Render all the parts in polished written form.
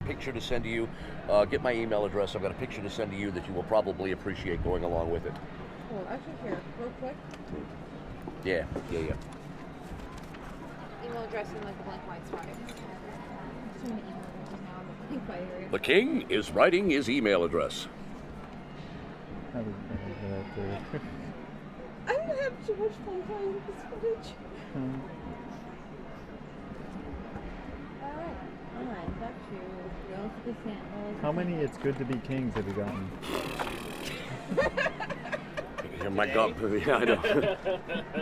Picture to send to you. Get my email address. I've got a picture to send to you that you will probably appreciate going along with it. Cool. Actually, here, real quick. Yeah. Email address in like a blank white spot. So many email addresses now in the blank white area. The king is writing his email address. I don't have too much fun playing with this footage. Alright, fine. Back to go for the samples. How many It's Good to Be Kings have you gotten? My God, yeah, I know.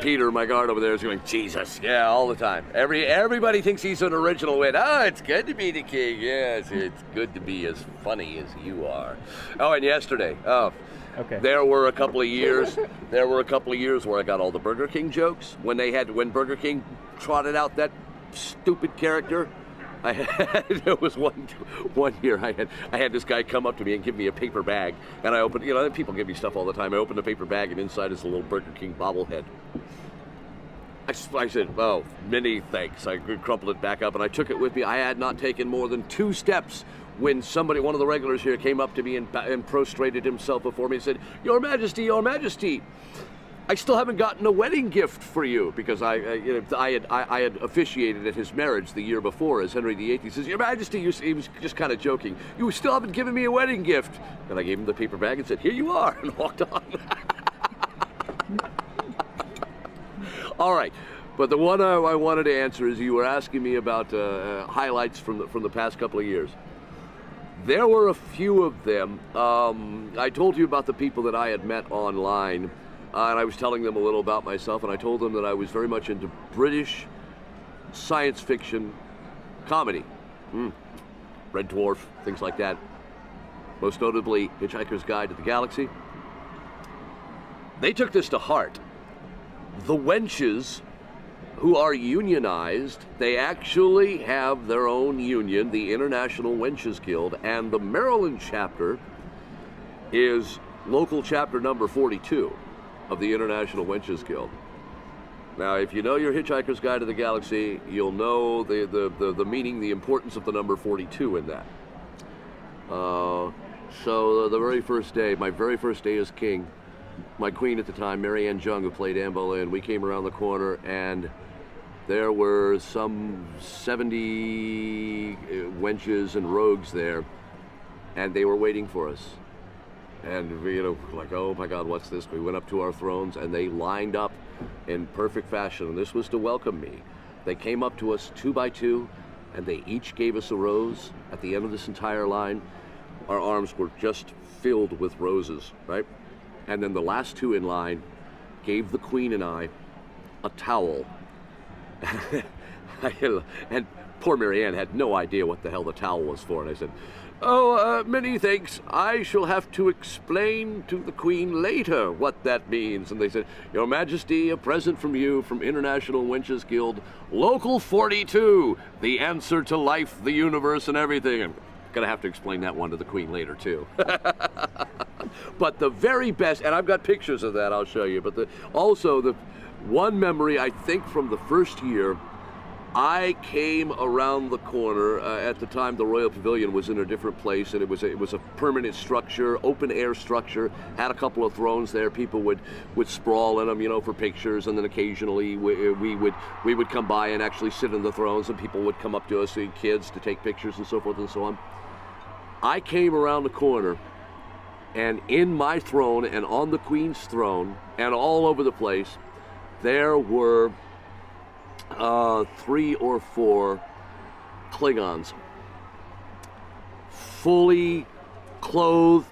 Peter, my guard over there, is going, Jesus, yeah, all the time. Everybody thinks he's an original wit. Oh, it's good to be the king. Yes, it's good to be as funny as you are. Oh, and yesterday, Okay. there were a couple of years. There were a couple of years where I got all the Burger King jokes when Burger King trotted out that stupid character. There was one year I had this guy come up to me and give me a paper bag, and I opened, people give me stuff all the time. I opened the paper bag, and inside is a little Burger King bobblehead. I said, oh, many thanks. I crumpled it back up, and I took it with me. I had not taken more than 2 steps when one of the regulars here, came up to me and prostrated himself before me and said, Your Majesty, Your Majesty, I still haven't gotten a wedding gift for you, because I had officiated at his marriage the year before as Henry VIII. He says, Your Majesty, he was just kind of joking, you still haven't given me a wedding gift. And I gave him the paper bag and said, here you are, and walked on. All right, but the one I wanted to answer is, you were asking me about highlights from the past couple of years. There were a few of them. I told you about the people that I had met online. And I was telling them a little about myself, and I told them that I was very much into British science fiction comedy. Red Dwarf, things like that. Most notably, Hitchhiker's Guide to the Galaxy. They took this to heart. The wenches who are unionized, they actually have their own union, the International Wenches Guild, and the Maryland chapter is local chapter number 42. Of the International Wenches Guild. Now, if you know your Hitchhiker's Guide to the Galaxy, you'll know the meaning, the importance of the number 42 in that. So the very first day, my very first day as king, my queen at the time, Mary Ann Jung, who played Anne Boleyn, we came around the corner, and there were some 70 wenches and rogues there, and they were waiting for us. And we, like, oh my God, what's this? We went up to our thrones, and they lined up in perfect fashion. And this was to welcome me. They came up to us 2 by 2, and they each gave us a rose at the end of this entire line. Our arms were just filled with roses, right? And then the last 2 in line gave the queen and I a towel. And poor Mary Ann had no idea what the hell the towel was for. And I said, oh, many thanks. I shall have to explain to the Queen later what that means. And they said, Your Majesty, a present from you from International Wenches Guild, Local 42, the answer to life, the universe, and everything. I'm going to have to explain that one to the Queen later, too. But the very best, and I've got pictures of that I'll show you, but also the one memory, I think, from the first year, I came around the corner. At the time, the Royal Pavilion was in a different place, and it was a permanent structure, open air structure. Had a couple of thrones there. People would sprawl in them, for pictures, and then occasionally we would come by and actually sit in the thrones, and people would come up to us, kids, to take pictures and so forth and so on. I came around the corner, and in my throne, and on the Queen's throne, and all over the place, there were 3 or 4 Klingons, fully clothed,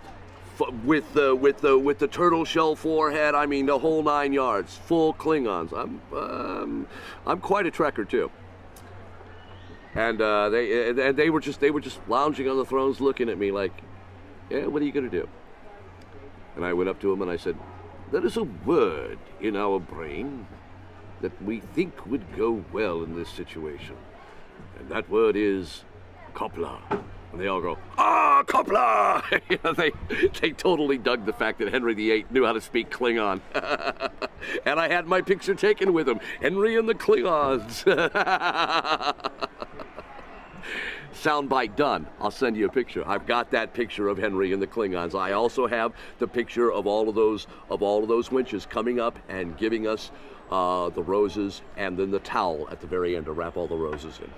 with the turtle shell forehead. I mean, the whole 9 yards, full Klingons. I'm quite a trekker too. And they were just lounging on the thrones, looking at me like, yeah, what are you gonna do? And I went up to them and I said, there is a word in our brain that we think would go well in this situation. And that word is Copla. And they all go, Copla! They totally dug the fact that Henry VIII knew how to speak Klingon. And I had my picture taken with him, Henry and the Klingons. soundbite done. I'll send you a picture. I've got that picture of Henry and the Klingons. I also have the picture of all of those winches coming up and giving us the roses, and then the towel at the very end to wrap all the roses in.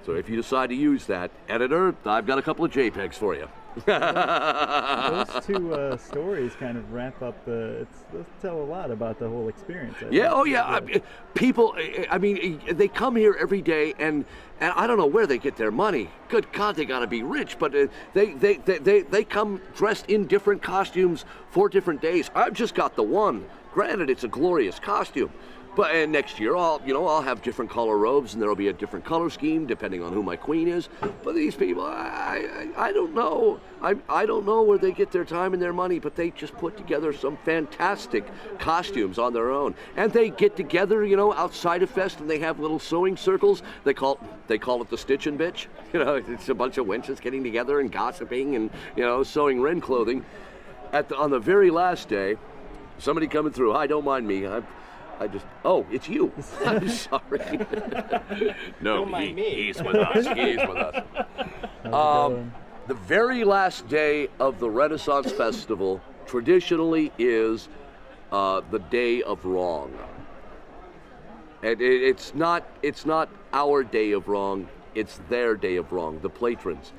So if you decide to use that, editor, I've got a couple of JPEGs for you. Those two stories kind of wrap up those tell a lot about the whole experience. I Yeah, think. oh yeah. People, I mean, they come here every day, and I don't know where they get their money. Good God, they gotta be rich. But they come dressed in different costumes for different days. I've just got the one. Granted, it's a glorious costume. But next year, I'll have different color robes, and there'll be a different color scheme depending on who my queen is. But these people, I don't know. I don't know where they get their time and their money, but they just put together some fantastic costumes on their own. And they get together, outside of Fest, and they have little sewing circles. They call it the Stitch and Bitch. It's a bunch of wenches getting together and gossiping and sewing Wren clothing. On the very last day, somebody coming through. Hi, don't mind me. It's you. I'm sorry. No, Don't mind me. he's with us. He's with us. How's it going? The very last day of the Renaissance Festival traditionally is the Day of Wrong. And it's not our Day of Wrong, it's their Day of Wrong, the patrons.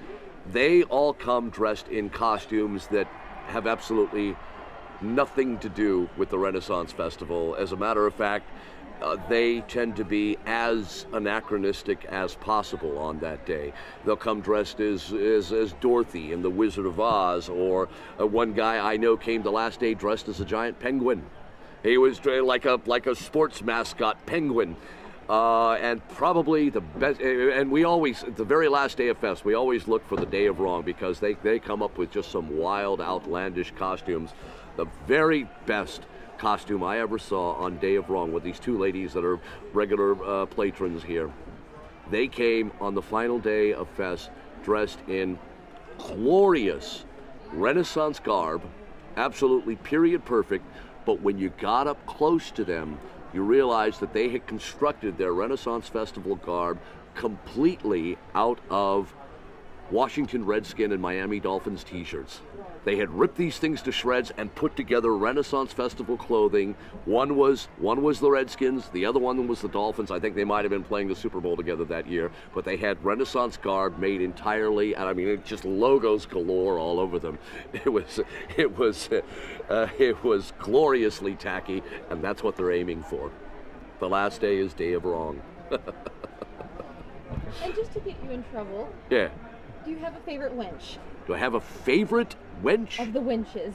They all come dressed in costumes that have absolutely nothing to do with the Renaissance Festival. As a matter of fact, they tend to be as anachronistic as possible on that day. They'll come dressed as Dorothy in The Wizard of Oz, or one guy I know came the last day dressed as a giant penguin. He was like a sports mascot penguin. And probably the best, and we always, the very last day of Fest, we always look for the Day of Wrong, because they come up with just some wild, outlandish costumes. The very best costume I ever saw on Day of Wrong with these two ladies that are regular patrons here. They came on the final day of Fest dressed in glorious Renaissance garb, absolutely period perfect, but when you got up close to them, you realized that they had constructed their Renaissance Festival garb completely out of Washington Redskin and Miami Dolphins t-shirts. They had ripped these things to shreds and put together Renaissance Festival clothing. One was the Redskins, the other one was the Dolphins. I think they might have been playing the Super Bowl together that year, but they had Renaissance garb made entirely, and I mean, it just logos galore all over them. It was gloriously tacky, and that's what they're aiming for. The last day is Day of Wrong. And just to get you in trouble, Yeah. do you have a favorite wench Do I have a favorite wench? of the wenches?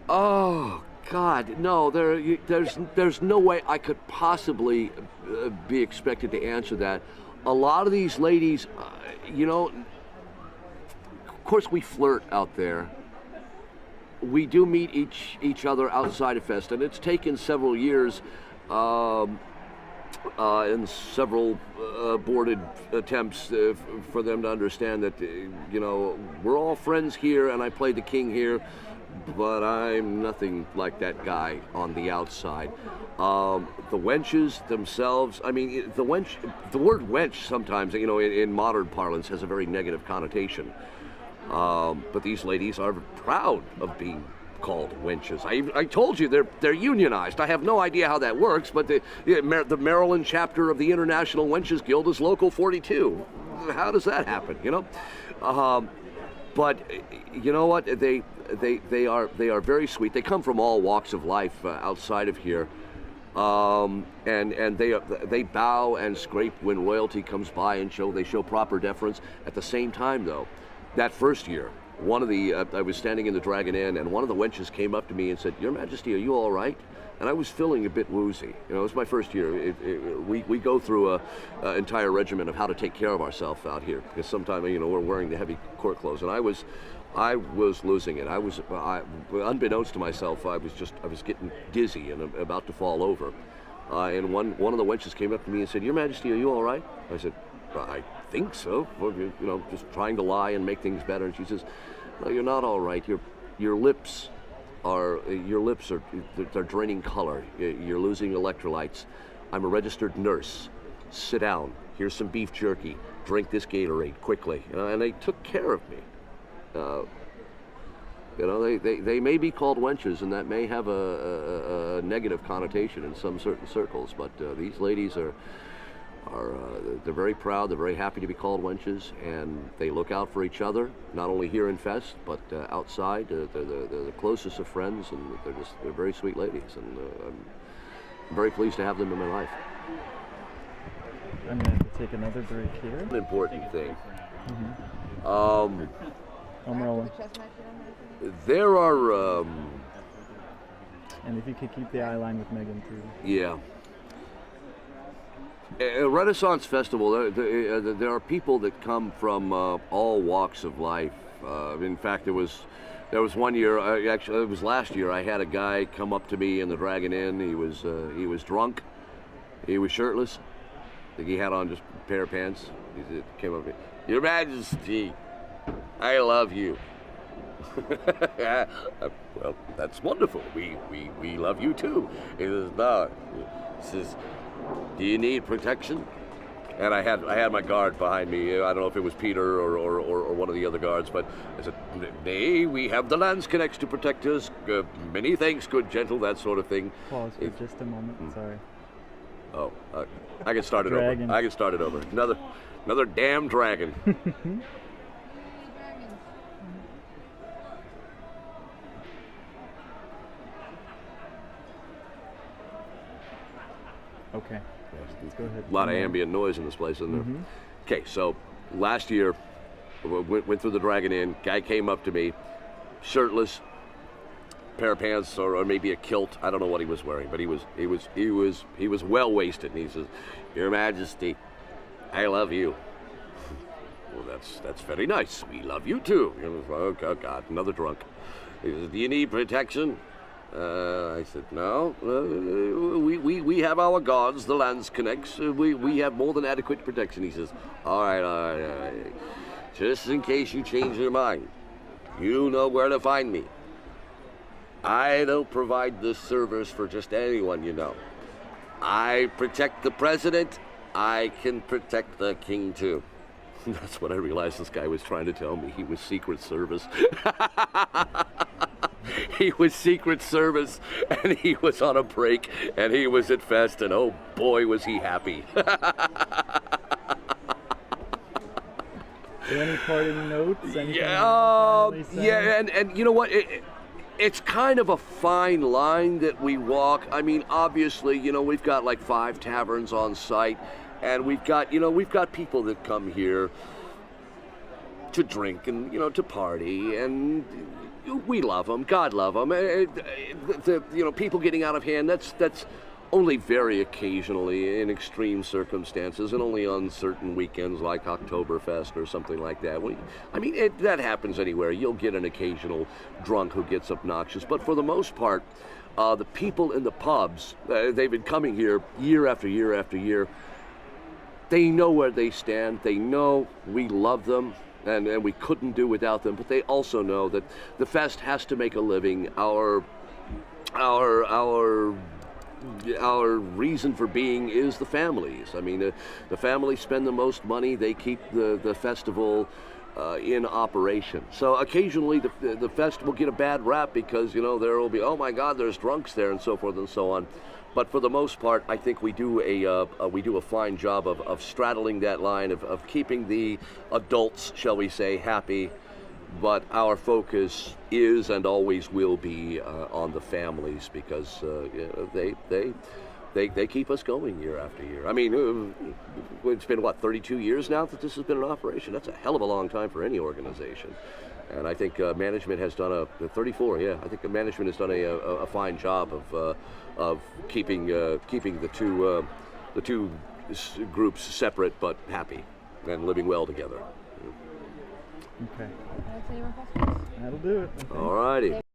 Oh God, no! There's no way I could possibly be expected to answer that. A lot of these ladies, of course we flirt out there. We do meet each other outside of Fest, and it's taken several years and several aborted attempts for them to understand that, we're all friends here, and I play the king here, but I'm nothing like that guy on the outside. The wenches themselves, I mean, the word wench sometimes, in modern parlance has a very negative connotation. But these ladies are proud of being called wenches. I told you they're unionized. I have no idea how that works, but the Maryland chapter of the International Wenches Guild is Local 42. How does that happen? But you know what? They are very sweet. They come from all walks of life outside of here, and they bow and scrape when royalty comes by and they show proper deference. At the same time, though, that first year, I was standing in the Dragon Inn, and one of the wenches came up to me and said, "Your Majesty, are you all right?" And I was feeling a bit woozy. It was my first year. We go through an entire regimen of how to take care of ourselves out here, because sometimes we're wearing the heavy court clothes, and I was losing it. Unbeknownst to myself, I was getting dizzy and about to fall over. And one of the wenches came up to me and said, "Your Majesty, are you all right?" I said, "I think so. Well, just trying to lie and make things better." And she says, "No, you're not all right. Your lips are they're draining color. You're losing electrolytes. I'm a registered nurse. Sit down. Here's some beef jerky. drink this Gatorade quickly, and they took care of me. They may be called wenches, and that may have a negative connotation in some certain circles, but these ladies are they're very proud, they're very happy to be called wenches, and they look out for each other, not only here in Fest, but outside. They're the closest of friends, and they're very sweet ladies, and I'm very pleased to have them in my life. I'm going to take another break here. An important thing. I'm rolling. The chestnut, you don't know? There are, And if you could keep the eye line with Megan too. yeah. A Renaissance Festival, there are people that come from all walks of life. In fact, there was one year, actually it was last year, I had a guy come up to me in the Dragon Inn. He was drunk, he was shirtless. I think he had on just a pair of pants. He came up to me, "Your Majesty, I love you." Well, that's wonderful. We love you too. He says, "No." He says, "Do you need protection?" And I had my guard behind me. I don't know if it was Peter or one of the other guards, but I said, "Nay, we have the Landsconnects to protect us. Many thanks, good gentle," that sort of thing. Pause for just a moment. Sorry. Oh, I can start it Dragon. over. I can start it over. Another damn dragon. Dragons. Okay. Let's go ahead. A lot of ambient noise in this place, isn't there? Okay, so last year, went through the Dragon Inn. Guy came up to me, shirtless, pair of pants or maybe a kilt. I don't know what he was wearing, but he was well wasted. And he says, "Your Majesty, I love you." Well, that's very nice. We love you too. Oh God, another drunk. He says, "Do you need protection?" I said, "No, we have our guards, the Landsconnects. We have more than adequate protection." He says, all right. Just in case you change your mind, you know where to find me. I don't provide this service for just anyone, you know. I protect the president. I can protect the king too." That's what I realized this guy was trying to tell me. He was Secret Service. He was Secret Service, and he was on a break, and he was at Fest, and oh boy, was he happy. Any parting notes? Anything Yeah, finally say? yeah, and you know what? It's kind of a fine line that we walk. I mean, obviously, we've got like 5 taverns on site, and we've got people that come here to drink and to party, and we love them. God love them. People getting out of hand. That's only very occasionally in extreme circumstances, and only on certain weekends like Oktoberfest or something like that. That happens anywhere. You'll get an occasional drunk who gets obnoxious, but for the most part, the people in the pubs, they've been coming here year after year after year. They know where they stand. They know we love them, and we couldn't do without them. But they also know that the Fest has to make a living. Our reason for being is the families. I mean, the families spend the most money. They keep the festival in operation. So occasionally the Fest will get a bad rap because there will be, oh my God, there's drunks there and so forth and so on. But for the most part, I think we do a fine job of straddling that line of keeping the adults, shall we say, happy. But our focus is and always will be on the families because they keep us going year after year. I mean, it's been 32 years now that this has been in operation. That's a hell of a long time for any organization. And I think management has done 34. Yeah, I think the management has done a fine job of keeping the two groups separate but happy and living well together. Okay. That's any more questions? That'll do it. I think. All righty.